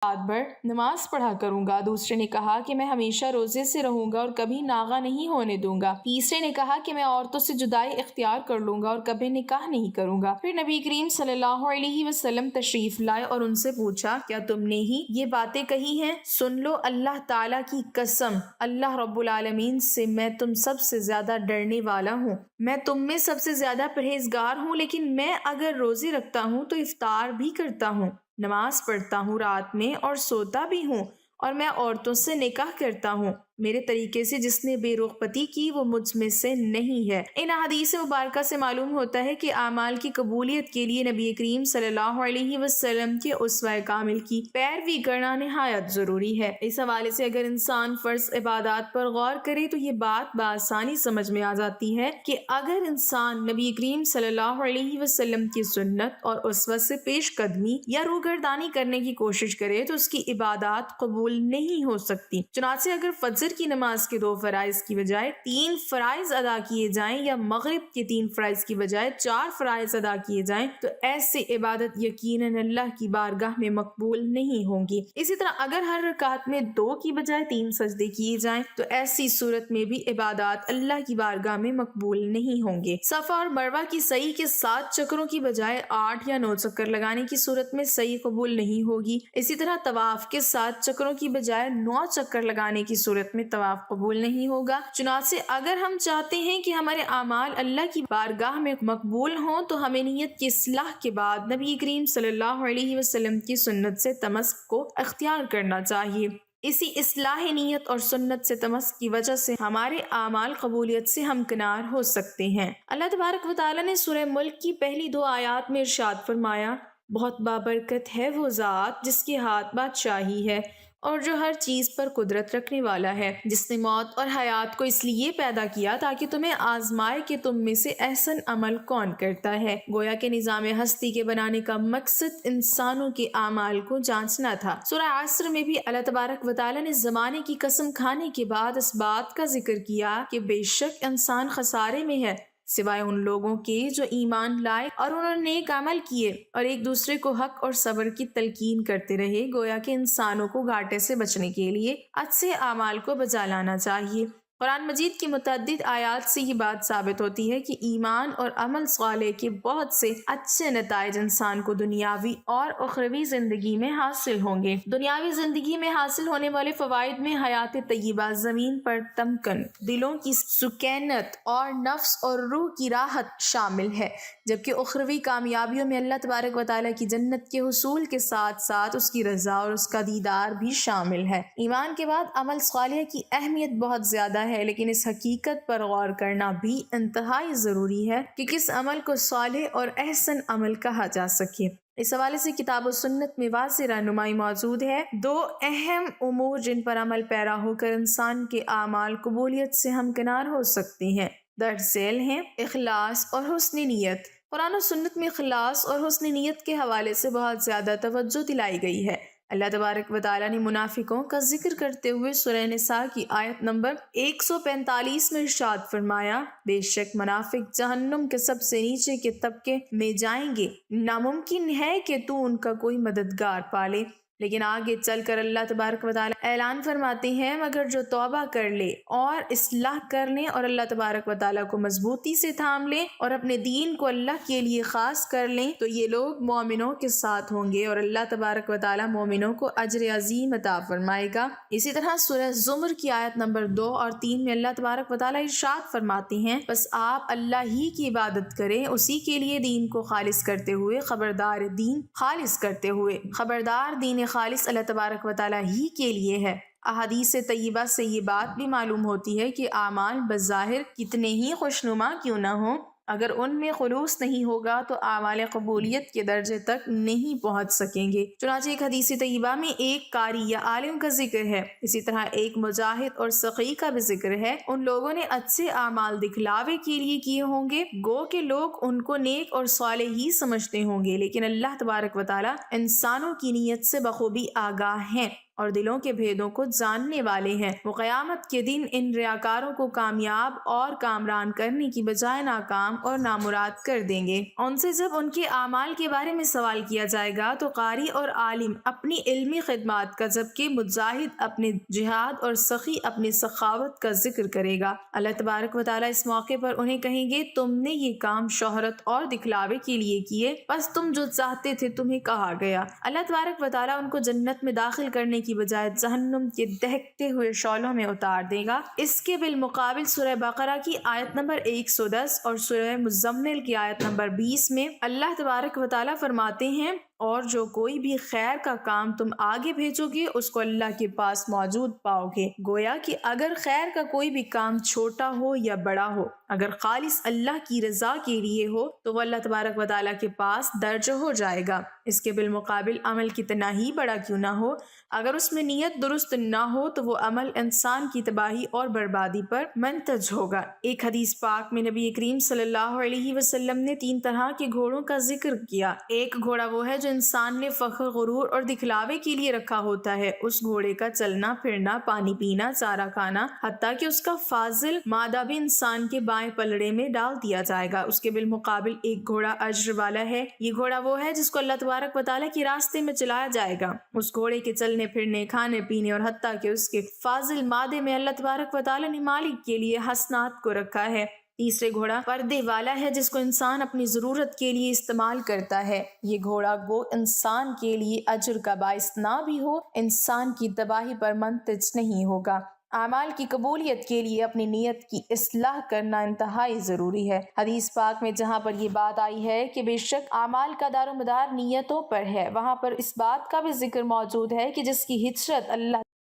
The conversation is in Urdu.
رات بھر نماز پڑھا کروں گا۔ دوسرے نے کہا کہ میں ہمیشہ روزے سے رہوں گا اور کبھی ناغہ نہیں ہونے دوں گا۔ تیسرے نے کہا کہ میں عورتوں سے جدائی اختیار کر لوں گا اور کبھی نکاح نہیں کروں گا۔ پھر نبی کریم صلی اللہ علیہ وسلم تشریف لائے اور ان سے پوچھا، کیا تم نے ہی یہ باتیں کہی ہیں؟ سن لو، اللہ تعالیٰ کی قسم، اللہ رب العالمین سے میں تم سب سے زیادہ ڈرنے والا ہوں۔ میں تم میں سب سے زیادہ پرہیزگار ہوں، لیکن میں اگر روزے رکھتا ہوں تو افطار بھی کرتا ہوں، نماز پڑھتا ہوں رات میں اور سوتا بھی ہوں، اور میں عورتوں سے نکاح کرتا ہوں۔ میرے طریقے سے جس نے بے رغبتی کی وہ مجھ میں سے نہیں ہے۔ ان احادیث مبارکہ سے معلوم ہوتا ہے کہ اعمال کی قبولیت کے لیے نبی کریم صلی اللہ علیہ وسلم کے اسوہ کامل کی پیروی کرنا نہایت ضروری ہے۔ اس حوالے سے اگر انسان فرض عبادات پر غور کرے تو یہ بات بآسانی سمجھ میں آ جاتی ہے کہ اگر انسان نبی کریم صلی اللہ علیہ وسلم کی سنت اور اسوہ سے پیش قدمی یا روگردانی کرنے کی کوشش کرے تو اس کی عبادات قبول نہیں ہو سکتی۔ چنانچہ اگر فجر کی نماز کے 2 فرائض کی بجائے 3 فرائض ادا کیے جائیں یا مغرب کے 3 فرائض کی بجائے 4 فرائض ادا کیے جائیں تو ایسی عبادت یقیناً اللہ کی بارگاہ میں مقبول نہیں ہوں گی۔ اسی طرح اگر ہر رکعت میں 2 کی بجائے 3 سجدے کیے جائیں تو ایسی صورت میں بھی عبادات اللہ کی بارگاہ میں مقبول نہیں ہوں گے۔ صفا اور مروہ کی سعی کے 7 چکروں کی بجائے 8 یا 9 چکر لگانے کی صورت میں سعی قبول نہیں ہوگی۔ اسی طرح طواف کے 7 چکروں کی بجائے 9 چکر لگانے کی صورت میں طواف قبول نہیں ہوگا۔ چنانچہ اگر ہم چاہتے ہیں کہ ہمارے اعمال اللہ کی بارگاہ میں مقبول ہوں تو ہمیں نیت کی اصلاح کے بعد نبی کریم صلی اللہ علیہ وسلم کی سنت سے تمسک کو اختیار کرنا چاہیے۔ اسی اصلاح نیت اور سنت سے تمسک کی وجہ سے ہمارے اعمال قبولیت سے ہمکنار ہو سکتے ہیں۔ اللہ تبارک و تعالیٰ نے سورہ ملک کی پہلی 2 آیات میں ارشاد فرمایا، بہت بابرکت ہے وہ ذات جس کے ہاتھ بادشاہی ہے اور جو ہر چیز پر قدرت رکھنے والا ہے، جس نے موت اور حیات کو اس لیے پیدا کیا تاکہ تمہیں آزمائے کہ تم میں سے احسن عمل کون کرتا ہے۔ گویا کہ نظام ہستی کے بنانے کا مقصد انسانوں کے اعمال کو جانچنا تھا۔ سورہ عصر میں بھی اللہ تبارک و تعالیٰ نے زمانے کی قسم کھانے کے بعد اس بات کا ذکر کیا کہ بے شک انسان خسارے میں ہے سوائے ان لوگوں کے جو ایمان لائے اور انہوں نے نیک عمل کیے اور ایک دوسرے کو حق اور صبر کی تلقین کرتے رہے۔ گویا کہ انسانوں کو گھاٹے سے بچنے کے لیے اچھے اعمال کو بجا لانا چاہیے۔ قرآن مجید کی متعدد آیات سے یہ بات ثابت ہوتی ہے کہ ایمان اور عمل صالح کے بہت سے اچھے نتائج انسان کو دنیاوی اور اخروی زندگی میں حاصل ہوں گے۔ دنیاوی زندگی میں حاصل ہونے والے فوائد میں حیات طیبہ، زمین پر تمکن، دلوں کی سکینت اور نفس اور روح کی راحت شامل ہے، جبکہ اخروی کامیابیوں میں اللہ تبارک و تعالیٰ کی جنت کے حصول کے ساتھ ساتھ اس کی رضا اور اس کا دیدار بھی شامل ہے۔ ایمان کے بعد عمل صالح کی اہمیت بہت زیادہ ہے، لیکن اس حقیقت پر غور کرنا بھی انتہائی ضروری ہے کہ کس عمل کو صالح اور احسن عمل کہا جا سکے۔ اس حوالے سے کتاب و سنت میں واضح رہنمائی موجود ہے۔ 2 اہم امور جن پر عمل پیرا ہو کر انسان کے اعمال قبولیت سے ہمکنار ہو سکتے ہیں، درج ذیل ہیں اخلاص اور حسن نیت۔ قرآن و سنت میں اخلاص اور حسن نیت کے حوالے سے بہت زیادہ توجہ دلائی گئی ہے۔ اللہ تبارک و تعالیٰ نے منافقوں کا ذکر کرتے ہوئے سورہ نساء کی آیت نمبر 145 میں ارشاد فرمایا، بے شک منافق جہنم کے سب سے نیچے کے طبقے میں جائیں گے، ناممکن ہے کہ تو ان کا کوئی مددگار پالے۔ لیکن آگے چل کر اللہ تبارک و تعالیٰ اعلان فرماتے ہیں، مگر جو توبہ کر لے اور اصلاح کر لیں اور اللہ تبارک و تعالیٰ کو مضبوطی سے تھام لیں اور اپنے دین کو اللہ کے لیے خاص کر لیں تو یہ لوگ مومنوں کے ساتھ ہوں گے اور اللہ تبارک و تعالیٰ مومنوں کو اجر عظیم عطا فرمائے گا۔ اسی طرح سورہ زمر کی آیت نمبر 2 اور 3 میں اللہ تبارک و تعالیٰ ارشاد فرماتے ہیں، بس آپ اللہ ہی کی عبادت کریں، اسی کے لیے دین کو خالص کرتے ہوئے، خبردار دین خالص کرتے ہوئے، خبردار دین خالص اللہ تبارک و تعالیٰ ہی کے لیے ہے۔ احادیث طیبہ سے یہ بات بھی معلوم ہوتی ہے کہ اعمال بظاہر کتنے ہی خوشنما کیوں نہ ہوں، اگر ان میں خلوص نہیں ہوگا تو اعمال قبولیت کے درجے تک نہیں پہنچ سکیں گے۔ چنانچہ ایک حدیث طیبہ میں ایک قاری یا عالم کا ذکر ہے، اسی طرح ایک مجاہد اور سخی کا بھی ذکر ہے۔ ان لوگوں نے اچھے اعمال دکھلاوے کے لیے کیے ہوں گے، گو کہ لوگ ان کو نیک اور صالح ہی سمجھتے ہوں گے، لیکن اللہ تبارک و تعالیٰ انسانوں کی نیت سے بخوبی آگاہ ہیں اور دلوں کے بھیدوں کو جاننے والے ہیں۔ وہ قیامت کے دن ان ریاکاروں کو کامیاب اور کامران کرنے کی بجائے ناکام اور نامراد کر دیں گے۔ ان سے جب ان کے اعمال کے بارے میں سوال کیا جائے گا تو قاری اور عالم اپنی علمی خدمات کا، جبکہ مجاہد اپنے جہاد اور سخی اپنی سخاوت کا ذکر کرے گا۔ اللہ تبارک و تعالیٰ اس موقع پر انہیں کہیں گے، تم نے یہ کام شہرت اور دکھلاوے کے لیے کیے، بس تم جو چاہتے تھے تمہیں کہا گیا۔ اللہ تبارک و تعالیٰ ان کو جنت میں داخل کرنے کی بجائے جہنم کے دہکتے ہوئے شعلوں میں اتار دے گا۔ اس کے بالمقابل سورہ بقرہ کی آیت نمبر 110 اور سورہ مزمل کی آیت نمبر 20 میں اللہ تبارک و تعالیٰ فرماتے ہیں، اور جو کوئی بھی خیر کا کام تم آگے بھیجو گے اس کو اللہ کے پاس موجود پاؤ گے۔ گویا کہ اگر خیر کا کوئی بھی کام چھوٹا ہو یا بڑا ہو، اگر خالص اللہ کی رضا کے لیے ہو تو وہ اللہ تبارک و تعالیٰ کے پاس درج ہو جائے گا۔ اس کے بالمقابل عمل کتنا ہی بڑا کیوں نہ ہو، اگر اس میں نیت درست نہ ہو تو وہ عمل انسان کی تباہی اور بربادی پر منتج ہوگا۔ ایک حدیث پاک میں نبی کریم صلی اللہ علیہ وسلم نے 3 طرح کے گھوڑوں کا ذکر کیا۔ ایک گھوڑا وہ ہے جو انسان نے فخر، غرور اور دکھلاوے کے لیے رکھا ہوتا ہے۔ اس گھوڑے کا چلنا پھرنا، پانی پینا، چارہ کھانا، حتیٰ کہ اس کا فاضل مادہ بھی انسان کے بائیں پلڑے میں ڈال دیا جائے گا۔ اس کے بالمقابل ایک گھوڑا اجر والا ہے۔ یہ گھوڑا وہ ہے جس کو اللہ تبارک و تعالیٰ کے راستے میں چلایا جائے گا۔ اس گھوڑے کے چلنے پھرنے، کھانے پینے اور حتیٰ کہ اس کے فاضل مادے میں اللہ تبارک و تعالیٰ نے مالک کے لیے حسنات کو رکھا ہے۔ تیسرے گھوڑا پردے والا ہے جس کو انسان اپنی ضرورت کے لیے استعمال کرتا ہے۔ یہ گھوڑا گو انسان کے لیے اجر کا باعث نہ بھی ہو، انسان کی تباہی پر منتج نہیں ہوگا۔ اعمال کی قبولیت کے لیے اپنی نیت کی اصلاح کرنا انتہائی ضروری ہے۔ حدیث پاک میں جہاں پر یہ بات آئی ہے کہ بے شک اعمال کا دار و مدار نیتوں پر ہے، وہاں پر اس بات کا بھی ذکر موجود ہے کہ جس کی ہجرت اللہ